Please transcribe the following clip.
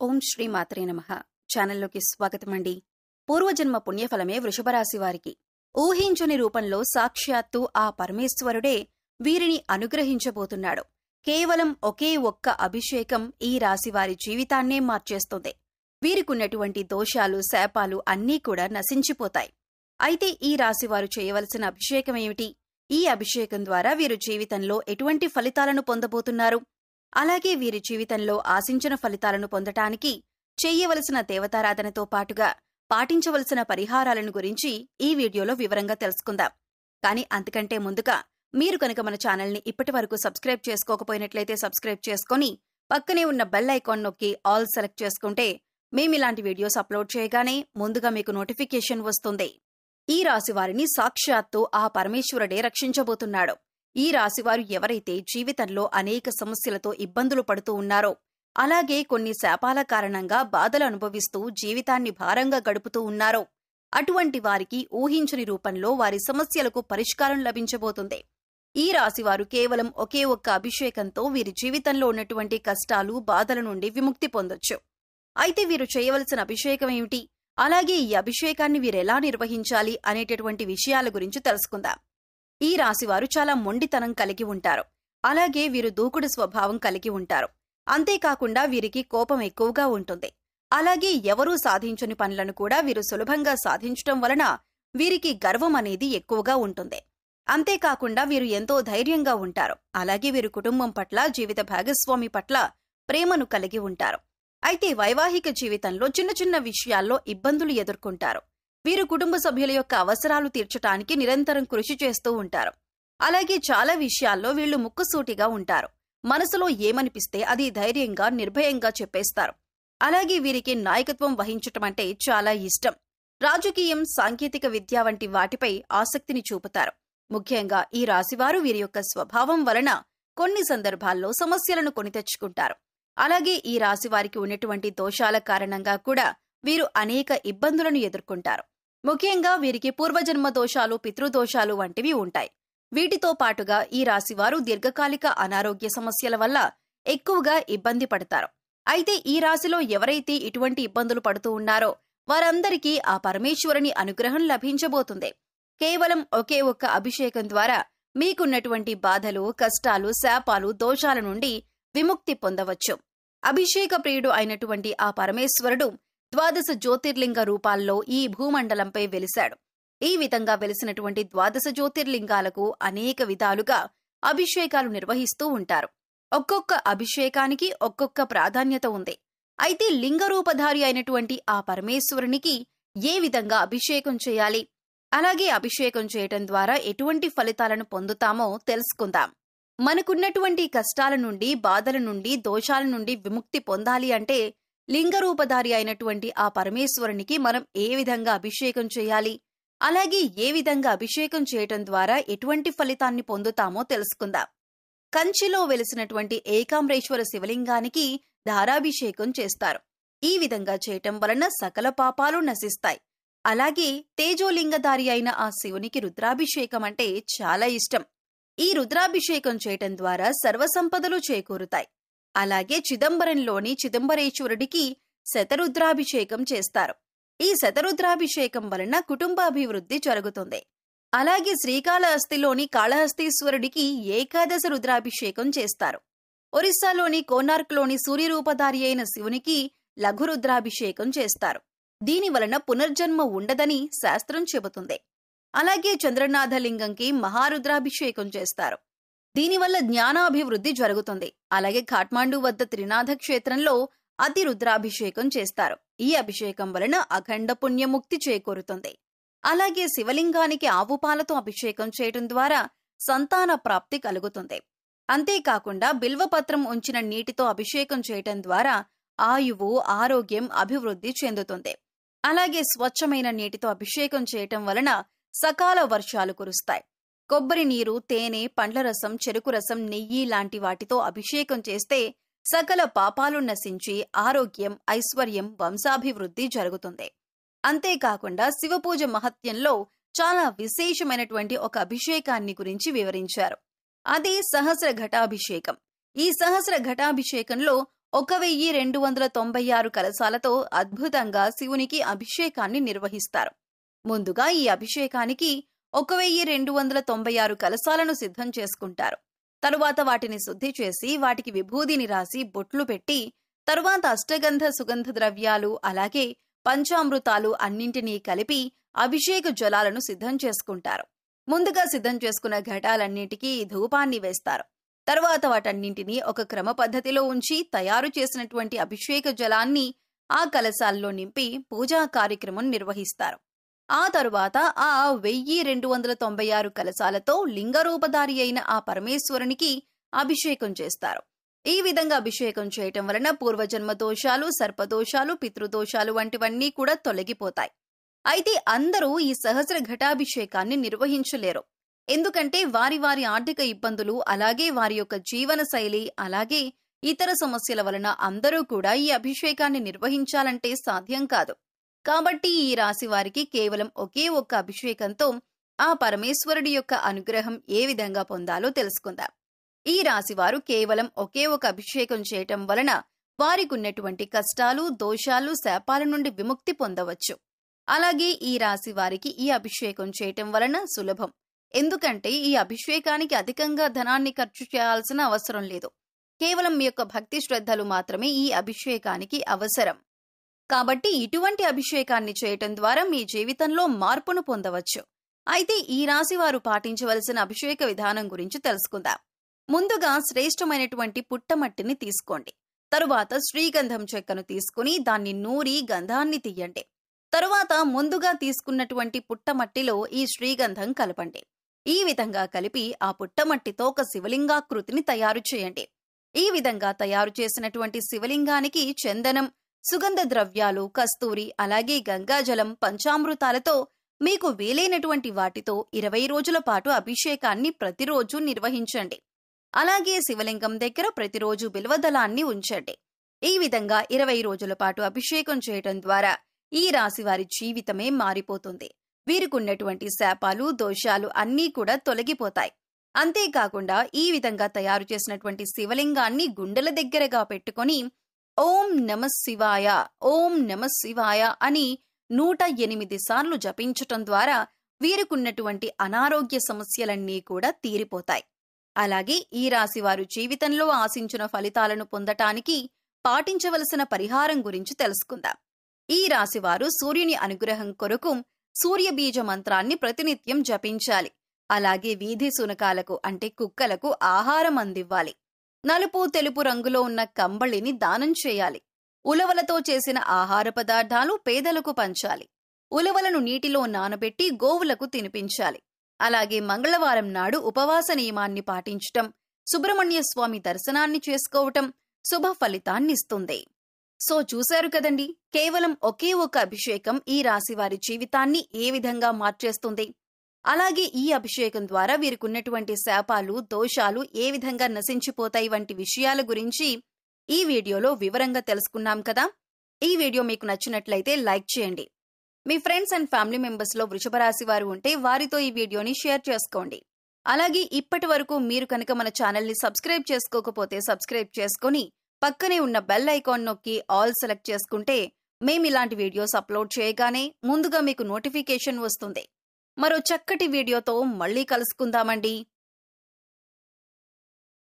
ఓం శ్రీ మాత్రే నమః. ఛానల్లోకి స్వాగతమండి. పూర్వజన్మ పుణ్యఫలమే వృషభరాశి వారికి ఊహించని రూపంలో సాక్షాత్తు ఆ పరమేశ్వరుడే వీరిని అనుగ్రహించబోతున్నాడు. కేవలం ఒకే ఒక్క అభిషేకం ఈ రాశివారి జీవితాన్నే మార్చేస్తుంది. వీరికున్నటువంటి దోషాలు, శాపాలు అన్నీ కూడా నశించిపోతాయి. అయితే ఈ రాశివారు చేయవలసిన అభిషేకం ఏమిటి? ఈ అభిషేకం ద్వారా వీరు జీవితంలో ఎటువంటి ఫలితాలను పొందబోతున్నారు? అలాగే వీరి జీవితంలో ఆశించిన ఫలితాలను పొందటానికి చెయ్యవలసిన దేవతారాధనతో పాటుగా పాటించవలసిన పరిహారాలను గురించి ఈ వీడియోలో వివరంగా తెలుసుకుందాం. కానీ అంతకంటే ముందుగా మీరు కనుక మన ఛానల్ని ఇప్పటివరకు సబ్స్క్రైబ్ చేసుకోకపోయినట్లయితే సబ్స్క్రైబ్ చేసుకొని పక్కనే ఉన్న బెల్ ఐకాన్ నొక్కి ఆల్ సెలెక్ట్ చేసుకుంటే మేమిలాంటి వీడియోస్ అప్లోడ్ చేయగానే ముందుగా మీకు నోటిఫికేషన్ వస్తుంది. ఈ రాశివారిని సాక్షాత్తు ఆ పరమేశ్వరుడే రక్షించబోతున్నాడు. ఈ రాశివారు ఎవరైతే జీవితంలో అనేక సమస్యలతో ఇబ్బందులు పడుతూ ఉన్నారో, అలాగే కొన్ని శాపాల కారణంగా బాధలు అనుభవిస్తూ జీవితాన్ని భారంగా గడుపుతూ ఉన్నారో, అటువంటి వారికి ఊహించని రూపంలో వారి సమస్యలకు పరిష్కారం లభించబోతుంది. ఈ రాశివారు కేవలం ఒకే ఒక్క అభిషేకంతో వీరి జీవితంలో ఉన్నటువంటి కష్టాలు, బాధల నుండి విముక్తి పొందొచ్చు. అయితే వీరు చేయవలసిన అభిషేకం ఏమిటి? అలాగే ఈ అభిషేకాన్ని వీరెలా నిర్వహించాలి అనేటటువంటి విషయాల గురించి తెలుసుకుందాం. ఈ రాశివారు చాలా మొండితనం కలిగి ఉంటారు. అలాగే వీరు దూకుడు స్వభావం కలిగి ఉంటారు. అంతేకాకుండా వీరికి కోపం ఎక్కువగా ఉంటుంది. అలాగే ఎవరూ సాధించని పనులను కూడా వీరు సులభంగా సాధించటం వలన వీరికి గర్వం అనేది ఎక్కువగా ఉంటుంది. అంతేకాకుండా వీరు ఎంతో ధైర్యంగా ఉంటారు. అలాగే వీరు కుటుంబం పట్ల, జీవిత భాగస్వామి పట్ల ప్రేమను కలిగి ఉంటారు. అయితే వైవాహిక జీవితంలో చిన్న చిన్న విషయాల్లో ఇబ్బందులు ఎదుర్కొంటారు. వీరు కుటుంబ సభ్యుల యొక్క అవసరాలు తీర్చటానికి నిరంతరం కృషి చేస్తూ ఉంటారు. అలాగే చాలా విషయాల్లో వీళ్లు ముక్కుసూటిగా ఉంటారు. మనసులో ఏమనిపిస్తే అది ధైర్యంగా, నిర్భయంగా చెప్పేస్తారు. అలాగే వీరికి నాయకత్వం వహించటం అంటే చాలా ఇష్టం. రాజకీయం, సాంకేతిక విద్య వంటి వాటిపై ఆసక్తిని చూపుతారు. ముఖ్యంగా ఈ రాశివారు వీరి యొక్క స్వభావం వలన కొన్ని సందర్భాల్లో సమస్యలను కొని తెచ్చుకుంటారు. అలాగే ఈ రాశివారికి ఉన్నటువంటి దోషాల కారణంగా కూడా వీరు అనేక ఇబ్బందులను ఎదుర్కొంటారు. ముఖ్యంగా వీరికి పూర్వజన్మ దోషాలు, పితృదోషాలు వంటివి ఉంటాయి. వీటితో పాటుగా ఈ రాశివారు దీర్ఘకాలిక అనారోగ్య సమస్యల వల్ల ఎక్కువగా ఇబ్బంది పడతారు. అయితే ఈ రాశిలో ఎవరైతే ఇటువంటి ఇబ్బందులు పడుతూ ఉన్నారో వారందరికీ ఆ పరమేశ్వరుని అనుగ్రహం లభించబోతుంది. కేవలం ఒకే ఒక్క అభిషేకం ద్వారా మీకున్నటువంటి బాధలు, కష్టాలు, శాపాలు, దోషాల నుండి విముక్తి పొందవచ్చు. అభిషేక ప్రియుడు అయినటువంటి ఆ పరమేశ్వరుడు 12 జ్యోతిర్లింగ రూపాల్లో ఈ భూమండలంపై వెలిశాడు. ఈ విధంగా వెలిసినటువంటి 12 జ్యోతిర్లింగాలకు అనేక విధాలుగా అభిషేకాలు నిర్వహిస్తూ ఉంటారు. ఒక్కొక్క అభిషేకానికి ఒక్కొక్క ప్రాధాన్యత ఉంది. అయితే లింగరూపధారి అయినటువంటి ఆ పరమేశ్వరునికి ఏ విధంగా అభిషేకం చేయాలి, అలాగే అభిషేకం చేయటం ద్వారా ఎటువంటి ఫలితాలను పొందుతామో తెలుసుకుందాం. మనకున్నటువంటి కష్టాల నుండి, బాధల నుండి, దోషాల నుండి విముక్తి పొందాలి అంటే లింగరూపధారి అయినటువంటి ఆ పరమేశ్వరునికి మనం ఏ విధంగా అభిషేకం చేయాలి, అలాగే ఏ విధంగా అభిషేకం చేయటం ద్వారా ఎటువంటి ఫలితాన్ని పొందుతామో తెలుసుకుందాం. కంచిలో వెలిసినటువంటి ఏకాంబరేశ్వర శివలింగానికి ధారాభిషేకం చేస్తారు. ఈ విధంగా చేయటం వలన సకల పాపాలు నశిస్తాయి. అలాగే తేజోలింగధారి అయిన ఆ శివునికి రుద్రాభిషేకం అంటే చాలా ఇష్టం. ఈ రుద్రాభిషేకం చేయటం ద్వారా సర్వసంపదలు చేకూరుతాయి. అలాగే చిదంబరంలోని చిదంబరేశ్వరుడికి శతరుద్రాభిషేకం చేస్తారు. ఈ శతరుద్రాభిషేకం వలన కుటుంబాభివృద్ధి జరుగుతుంది. అలాగే శ్రీకాళహస్తిలోని కాళహస్తీశ్వరుడికి ఏకాదశ రుద్రాభిషేకం చేస్తారు. ఒరిస్సాలోని కోనార్క్లోని సూర్యరూపధారి అయిన శివునికి లఘు రుద్రాభిషేకం చేస్తారు. దీని వలన పునర్జన్మ ఉండదని శాస్త్రం చెబుతుంది. అలాగే చంద్రనాథలింగంకి మహారుద్రాభిషేకం చేస్తారు. దీనివల్ల జ్ఞానాభివృద్ధి జరుగుతుంది. అలాగే ఖాట్మాండు వద్ద త్రినాథ క్షేత్రంలో అతి రుద్రాభిషేకం చేస్తారు. ఈ అభిషేకం వలన అఖండ పుణ్యముక్తి చేకూరుతుంది. అలాగే శివలింగానికి ఆవు పాలతో అభిషేకం చేయటం ద్వారా సంతాన ప్రాప్తి కలుగుతుంది. అంతేకాకుండా బిల్వపత్రం ఉంచిన నీటితో అభిషేకం చేయటం ద్వారా ఆయువు, ఆరోగ్యం అభివృద్ధి చెందుతుంది. అలాగే స్వచ్ఛమైన నీటితో అభిషేకం చేయటం వలన సకాల వర్షాలు కురుస్తాయి. కొబ్బరి నీరు, తేనె, పండ్ల రసం, చెరుకు రసం, నెయ్యి లాంటి వాటితో అభిషేకం చేస్తే సకల పాపాలు నశించి ఆరోగ్యం, ఐశ్వర్యం, వంశాభివృద్ధి జరుగుతుంది. అంతేకాకుండా శివపూజ మహత్యంలో చాలా విశేషమైనటువంటి ఒక అభిషేకాన్ని గురించి వివరించారు. అదే సహస్ర ఘటాభిషేకం. ఈ సహస్ర ఘటాభిషేకంలో 1296 కలశాలతో అద్భుతంగా శివునికి అభిషేకాన్ని నిర్వహిస్తారు. ముందుగా ఈ అభిషేకానికి 1296 కలశాలను సిద్ధం చేసుకుంటారు. తరువాత వాటిని శుద్ధి చేసి వాటికి విభూదిని రాసి బొట్లు పెట్టి తరువాత అష్టగంధ సుగంధ ద్రవ్యాలు అలాగే పంచామృతాలు అన్నింటినీ కలిపి అభిషేక జలాలను సిద్ధం చేసుకుంటారు. ముందుగా సిద్ధం చేసుకున్న ఘటాలన్నింటికీ ధూపాన్ని వేస్తారు. తరువాత వాటన్నింటినీ ఒక క్రమ పద్ధతిలో ఉంచి తయారు చేసినటువంటి అభిషేక జలాన్ని ఆ కలశాల్లో నింపి పూజా కార్యక్రమం నిర్వహిస్తారు. ఆ తరువాత ఆ 1296 కలశాలతో లింగరూపధారి అయిన ఆ పరమేశ్వరునికి అభిషేకం చేస్తారు. ఈ విధంగా అభిషేకం చేయటం వలన పూర్వజన్మ దోషాలు, సర్పదోషాలు, పితృదోషాలు వంటివన్నీ కూడా తొలగిపోతాయి. అయితే అందరూ ఈ సహస్ర ఘటాభిషేకాన్ని నిర్వహించలేరు. ఎందుకంటే వారి వారి ఆర్థిక ఇబ్బందులు, అలాగే వారి యొక్క జీవన శైలి, అలాగే ఇతర సమస్యల వలన అందరూ కూడా ఈ అభిషేకాన్ని నిర్వహించాలంటే సాధ్యం కాదు. కాబట్టి ఈ రాశి వారికి కేవలం ఒకే ఒక్క అభిషేకంతో ఆ పరమేశ్వరుడి యొక్క అనుగ్రహం ఏ విధంగా పొందాలో తెలుసుకుందాం. ఈ రాశివారు కేవలం ఒకే ఒక అభిషేకం చేయటం వలన వారికున్నటువంటి కష్టాలు, దోషాలు, శాపాల నుండి విముక్తి పొందవచ్చు. అలాగే ఈ రాశి వారికి ఈ అభిషేకం చేయటం వలన సులభం. ఎందుకంటే ఈ అభిషేకానికి అధికంగా ధనాన్ని ఖర్చు చేయాల్సిన అవసరం లేదు. కేవలం మీ యొక్క భక్తి శ్రద్ధలు మాత్రమే ఈ అభిషేకానికి అవసరం. కాబట్టి ఇటువంటి అభిషేకాన్ని చేయటం ద్వారా మీ జీవితంలో మార్పును పొందవచ్చు. అయితే ఈ రాశి వారు పాటించవలసిన అభిషేక విధానం గురించి తెలుసుకుందాం. ముందుగా శ్రేష్టమైనటువంటి పుట్టమట్టిని తీసుకోండి. తరువాత శ్రీగంధం చెక్కను తీసుకుని దాన్ని నూరి గంధాన్ని తీయండి. తరువాత ముందుగా తీసుకున్నటువంటి పుట్టమట్టిలో ఈ శ్రీగంధం కలపండి. ఈ విధంగా కలిపి ఆ పుట్టమట్టితో ఒక శివలింగాకృతిని తయారు చేయండి. ఈ విధంగా తయారు చేసినటువంటి శివలింగానికి చందనం, సుగంధ ద్రవ్యాలు, కస్తూరి, అలాగే గంగాజలం, పంచామృతాలతో మీకు వీలైనటువంటి వాటితో 20 రోజుల పాటు అభిషేకాన్ని ప్రతిరోజు నిర్వహించండి. అలాగే శివలింగం దగ్గర ప్రతిరోజు బిల్వదళాన్ని ఉంచండి. ఈ విధంగా 20 రోజుల పాటు అభిషేకం చేయటం ద్వారా ఈ రాశివారి జీవితమే మారిపోతుంది. వీరికున్నటువంటి శాపాలు, దోషాలు అన్నీ కూడా తొలగిపోతాయి. అంతేకాకుండా ఈ విధంగా తయారు చేసినటువంటి శివలింగాన్ని గుండెల దగ్గరగా పెట్టుకొని ఓం నమః శివాయ, ఓం నమః శివాయ అని 108 సార్లు జపించటం ద్వారా వీరికున్నటువంటి అనారోగ్య సమస్యలన్నీ కూడా తీరిపోతాయి. అలాగే ఈ రాశివారు జీవితంలో ఆశించిన ఫలితాలను పొందటానికి పాటించవలసిన పరిహారం గురించి తెలుసుకుందాం. ఈ రాశివారు సూర్యుని అనుగ్రహం కొరకు సూర్యబీజ మంత్రాన్ని ప్రతినిత్యం జపించాలి. అలాగే వీధి శునకాలకు అంటే కుక్కలకు ఆహారం అందివ్వాలి. నలుపు, తెలుపు రంగులో ఉన్న కంబళిని దానం చేయాలి. ఉలవలతో చేసిన ఆహార పదార్థాలు పేదలకు పంచాలి. ఉలవలను నీటిలో నానబెట్టి గోవులకు తినిపించాలి. అలాగే మంగళవారం నాడు ఉపవాస నియమాన్ని పాటించటం, సుబ్రహ్మణ్య స్వామి దర్శనాన్ని చేసుకోవటం శుభ ఫలితాన్నిస్తుంది. సో చూశారు కదండి, కేవలం ఒకే ఒక అభిషేకం ఈ రాశివారి జీవితాన్ని ఏ విధంగా మార్చేస్తుంది. అలాగే ఈ అభిషేకం ద్వారా వీరికున్నటువంటి శాపాలు, దోషాలు ఏ విధంగా నశించిపోతాయి వంటి విషయాల గురించి ఈ వీడియోలో వివరంగా తెలుసుకున్నాం కదా. ఈ వీడియో మీకు నచ్చినట్లయితే లైక్ చేయండి. మీ ఫ్రెండ్స్ అండ్ ఫ్యామిలీ మెంబర్స్ లో వృషభ రాశి వారు ఉంటే వారితో ఈ వీడియోని షేర్ చేసుకోండి. అలాగే ఇప్పటి వరకు మీరు కనుక మన ఛానల్ ని సబ్స్క్రైబ్ చేసుకోకపోతే సబ్స్క్రైబ్ చేసుకుని పక్కనే ఉన్న బెల్ ఐకాన్ నొక్కి ఆల్ సెలెక్ట్ చేసుకుంటే మేము ఇలాంటి వీడియోస్ అప్లోడ్ చేయగానే ముందుగా మీకు నోటిఫికేషన్ వస్తుంది. మరో చక్కటి వీడియోతో మళ్ళీ కలుసుకుందామండి.